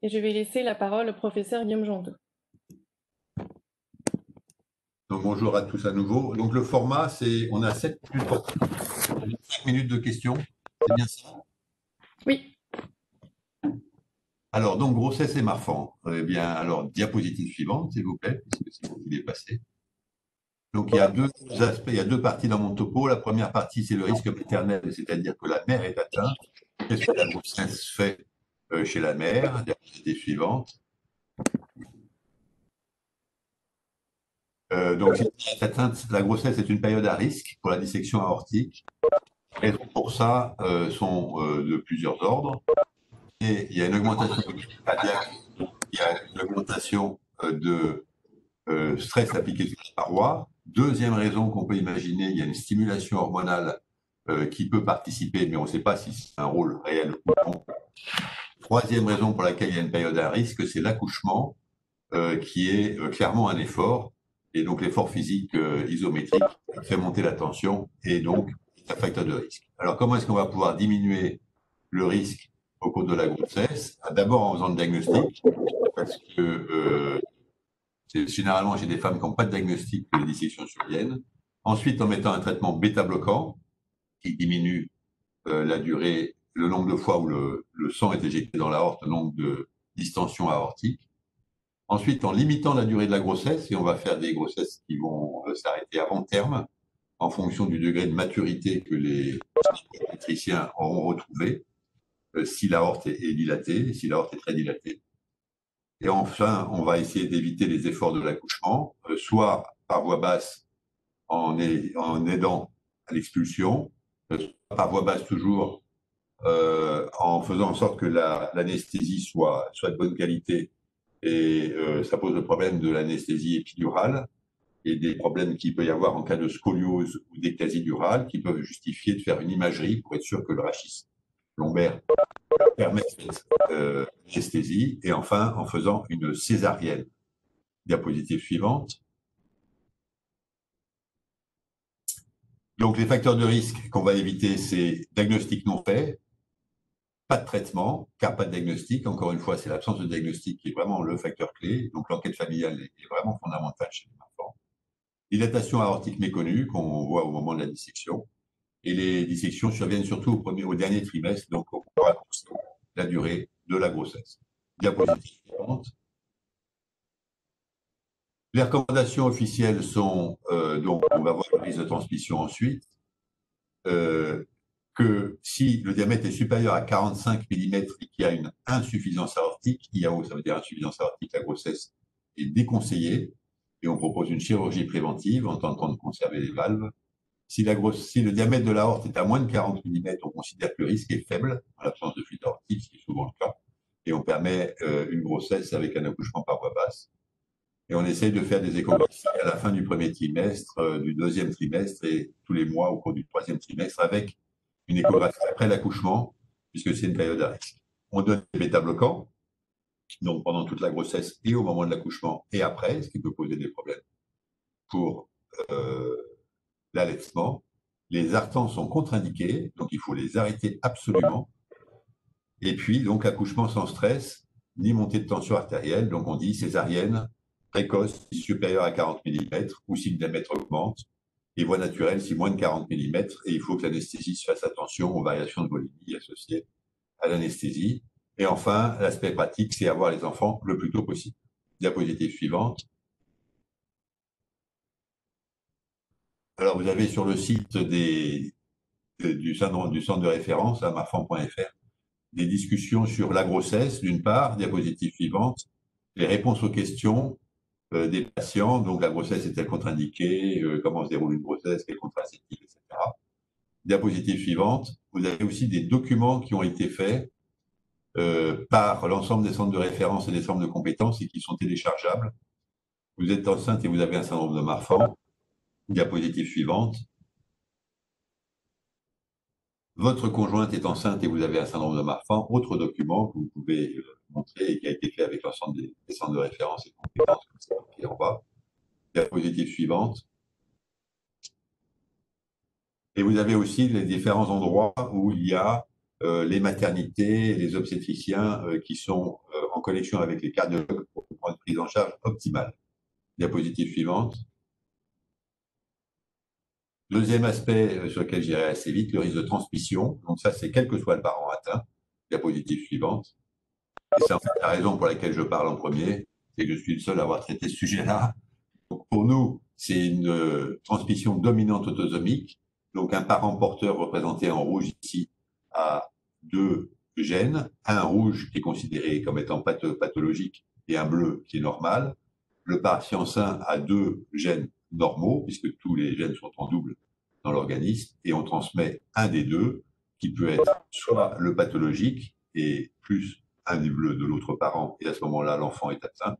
et je vais laisser la parole au professeur Guillaume Jandot. Donc, bonjour à tous à nouveau. Donc le format, c'est on a 7 minutes de questions. C'est bien ça? Oui. Alors, donc grossesse et Marfan. Eh bien, alors, diapositive suivante, s'il vous plaît, puisque c'est vous qui l'avez passé. Donc, il y a deux aspects, il y a deux parties dans mon topo. La première partie, c'est le risque maternel, c'est-à-dire que la mère est atteinte. Qu'est-ce que la grossesse fait chez la mère? Diapositive suivante. Donc, si atteinte, la grossesse est une période à risque pour la dissection aortique. Les raisons pour ça sont de plusieurs ordres. Et il y a une augmentation cardiaque, il y a une augmentation de stress appliqué sur la paroi. Deuxième raison qu'on peut imaginer, il y a une stimulation hormonale qui peut participer, mais on ne sait pas si c'est un rôle réel ou non. Troisième raison pour laquelle il y a une période à risque, c'est l'accouchement, qui est clairement un effort. Et donc l'effort physique isométrique fait monter la tension et donc c'est un facteur de risque. Alors comment est-ce qu'on va pouvoir diminuer le risque au cours de la grossesse? D'abord en faisant le diagnostic, parce que c'est généralement chez des femmes qui n'ont pas de diagnostic que les dissections surviennent. Ensuite, en mettant un traitement bêta-bloquant qui diminue la durée, le nombre de fois où le sang est éjecté dans l'aorte, le nombre de distensions aortiques. Ensuite, en limitant la durée de la grossesse, et on va faire des grossesses qui vont s'arrêter avant terme, en fonction du degré de maturité que les obstétriciens auront retrouvé, si l'aorte est dilatée, si l'aorte est très dilatée. Et enfin, on va essayer d'éviter les efforts de l'accouchement, soit par voie basse en aidant à l'expulsion, soit par voie basse toujours en faisant en sorte que l'anesthésie soit de bonne qualité. Et ça pose le problème de l'anesthésie épidurale et des problèmes qu'il peut y avoir en cas de scoliose ou d'ectasie durale qui peuvent justifier de faire une imagerie pour être sûr que le rachis lombaire permet l'anesthésie. Et enfin, en faisant une césarienne. Diapositive suivante. Donc, les facteurs de risque qu'on va éviter, c'est diagnostic non fait, pas de traitement, car pas de diagnostic. Encore une fois, c'est l'absence de diagnostic qui est vraiment le facteur clé. Donc, l'enquête familiale est vraiment fondamentale chez les enfants. Dilatation aortique méconnue qu'on voit au moment de la dissection. Et les dissections surviennent surtout au dernier trimestre, donc on va raccourcir la durée de la grossesse. Diapositive suivante. Les recommandations officielles sont, donc on va voir le risque de transmission ensuite, que si le diamètre est supérieur à 45 mm et qu'il y a une insuffisance aortique, IAO ça veut dire insuffisance aortique, la grossesse est déconseillée et on propose une chirurgie préventive en tentant de conserver les valves. Si le diamètre de l'aorte est à moins de 40 mm, on considère que le risque est faible en l'absence de fuite aortique, ce qui est souvent le cas, et on permet une grossesse avec un accouchement par voie basse. Et on essaye de faire des échographies à la fin du premier trimestre, du deuxième trimestre et tous les mois au cours du troisième trimestre avec une échographie après l'accouchement, puisque c'est une période à risque. On donne des bêta-bloquants, donc pendant toute la grossesse et au moment de l'accouchement et après, ce qui peut poser des problèmes pour l'allaitement. Les artans sont contre-indiqués, donc il faut les arrêter absolument. Et puis, donc, accouchement sans stress, ni montée de tension artérielle, donc on dit césarienne précoce si supérieure à 40 mm ou si le diamètre augmente, et voie naturelle si moins de 40 mm, et il faut que l'anesthésiste fasse attention aux variations de volémie associées à l'anesthésie. Et enfin, l'aspect pratique, c'est avoir les enfants le plus tôt possible. Diapositive suivante. Alors, vous avez sur le site du centre de référence, à marfan.fr, des discussions sur la grossesse, d'une part, diapositive suivante, les réponses aux questions des patients, donc la grossesse est-elle contre-indiquée, comment se déroule une grossesse, quels contraceptifs, etc. Diapositive suivante, vous avez aussi des documents qui ont été faits par l'ensemble des centres de référence et des centres de compétences et qui sont téléchargeables. Vous êtes enceinte et vous avez un syndrome de Marfan. Diapositive suivante. Votre conjointe est enceinte et vous avez un syndrome de Marfan. Autre document que vous pouvez montrer et qui a été fait avec l'ensemble des centres de référence et de compétences, comme c'est marqué en bas. Diapositive suivante. Et vous avez aussi les différents endroits où il y a les maternités, les obstétriciens qui sont en connexion avec les cardiologues pour prendre une prise en charge optimale. Diapositive suivante. Deuxième aspect sur lequel j'irai assez vite, le risque de transmission. Donc ça, c'est quel que soit le parent atteint. Diapositive suivante. Et c'est en fait la raison pour laquelle je parle en premier, c'est que je suis le seul à avoir traité ce sujet-là. Donc pour nous, c'est une transmission dominante autosomique. Donc un parent porteur représenté en rouge ici a deux gènes, un rouge qui est considéré comme étant pathologique et un bleu qui est normal. Le patient sain a deux gènes normaux, puisque tous les gènes sont en double dans l'organisme, et on transmet un des deux, qui peut être soit le pathologique et plus un des bleus de l'autre parent, et à ce moment-là, l'enfant est atteint,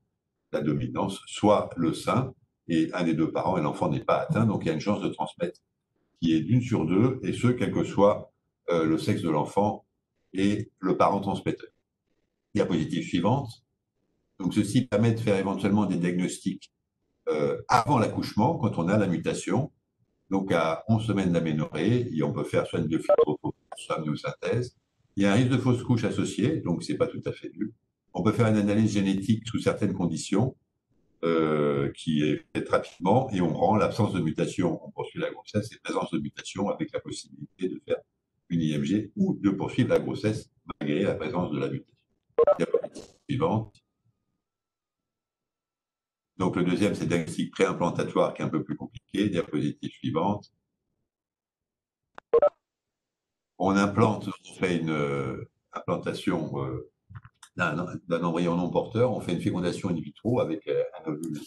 la dominance, soit le sain, et un des deux parents, et l'enfant n'est pas atteint, donc il y a une chance de transmettre qui est d'une sur deux, et ce, quel que soit le sexe de l'enfant et le parent transmetteur. Diapositive suivante. Donc ceci permet de faire éventuellement des diagnostics avant l'accouchement, quand on a la mutation. Donc à 11 semaines d'aménorrhée, on peut faire soit une biophiltrophobie, soit une myosynthèse. Il y a un risque de fausse couche associé, donc c'est pas tout à fait nul. On peut faire une analyse génétique sous certaines conditions, qui est faite rapidement, et on rend l'absence de mutation. On poursuit la grossesse et présence de mutation avec la possibilité de faire une IMG ou de poursuivre la grossesse malgré la présence de la mutation. Diapositive suivante. Donc le deuxième, c'est le diagnostic préimplantatoire qui est un peu plus compliqué. Diapositive suivante. On implante, on fait une implantation d'un embryon non porteur, on fait une fécondation in vitro avec un ovule.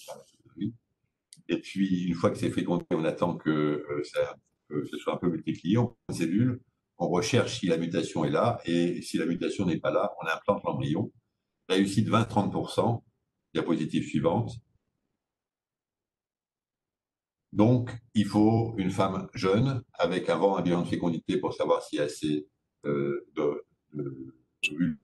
Et puis, une fois que c'est fécondé, on attend que ce soit un peu multiplié, on prend une cellule, on recherche si la mutation est là, et si la mutation n'est pas là, on implante l'embryon. Réussite 20-30%. Diapositive suivante. Donc, il faut une femme jeune avec avant un bilan de fécondité pour savoir s'il y a assez d'ovules.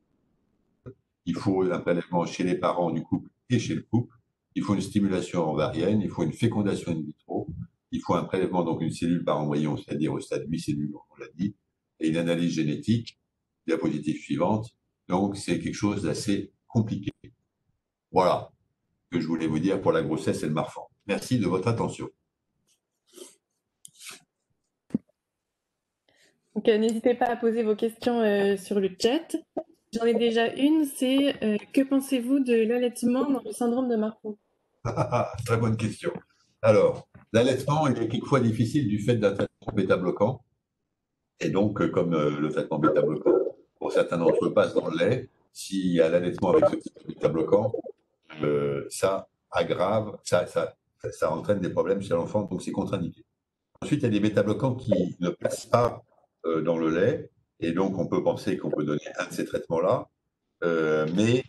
Il faut un prélèvement chez les parents du couple et chez le couple. Il faut une stimulation ovarienne. Il faut une fécondation in vitro. Il faut un prélèvement, donc une cellule par embryon, c'est-à-dire au stade 8 cellules, on l'a dit, et une analyse génétique. Diapositive suivante. Donc, c'est quelque chose d'assez compliqué. Voilà ce que je voulais vous dire pour la grossesse et le marfan. Merci de votre attention. Donc, n'hésitez pas à poser vos questions sur le chat. J'en ai déjà une, c'est que pensez-vous de l'allaitement dans le syndrome de Marfan? Très bonne question. Alors, l'allaitement est quelquefois difficile du fait d'un traitement bêta-bloquant. Et donc, comme le traitement bêta-bloquant, pour certains d'entre eux, passe dans le lait, s'il y a l'allaitement avec ce type de bêta-bloquant, ça aggrave, ça entraîne des problèmes chez l'enfant, donc c'est contre-indiqué. Ensuite, il y a des bêta-bloquants qui ne passent pas dans le lait, et donc on peut penser qu'on peut donner un de ces traitements-là, mais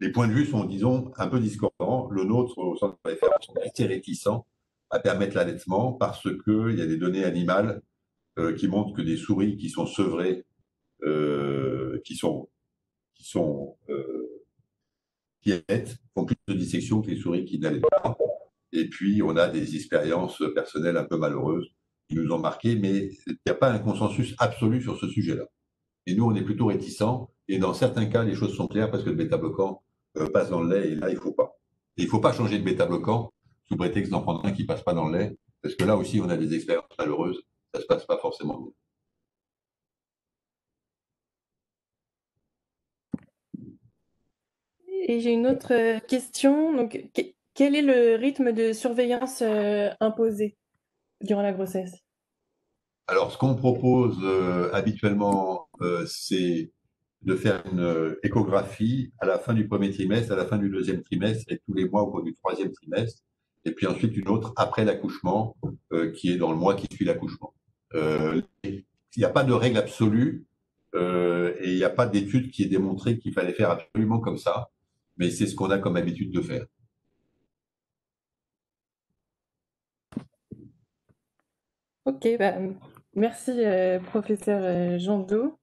les points de vue sont, disons, un peu discordants. Le nôtre, au centre de référence, est assez réticent à permettre l'allaitement parce qu'il y a des données animales qui montrent que des souris qui sont sevrées, qui allaitent, font plus de dissections que les souris qui n'allaitent pas. Et puis, on a des expériences personnelles un peu malheureuses qui nous ont marqués, mais il n'y a pas un consensus absolu sur ce sujet-là. Et nous, on est plutôt réticents. Et dans certains cas, les choses sont claires parce que le bêta-bloquant passe dans le lait et là, il ne faut pas. Et il ne faut pas changer de bêta-bloquant sous prétexte d'en prendre un qui ne passe pas dans le lait, parce que là aussi, on a des expériences malheureuses. Ça ne se passe pas forcément bien. Et j'ai une autre question. Donc, quel est le rythme de surveillance imposé durant la grossesse? Alors, ce qu'on propose habituellement, c'est de faire une échographie à la fin du premier trimestre, à la fin du deuxième trimestre et tous les mois au cours du troisième trimestre. Et puis ensuite une autre après l'accouchement, qui est dans le mois qui suit l'accouchement. Il n'y a pas de règle absolue et il n'y a pas d'étude qui ait démontré qu'il fallait faire absolument comme ça, mais c'est ce qu'on a comme habitude de faire. Ok, bah, merci professeur Jandot.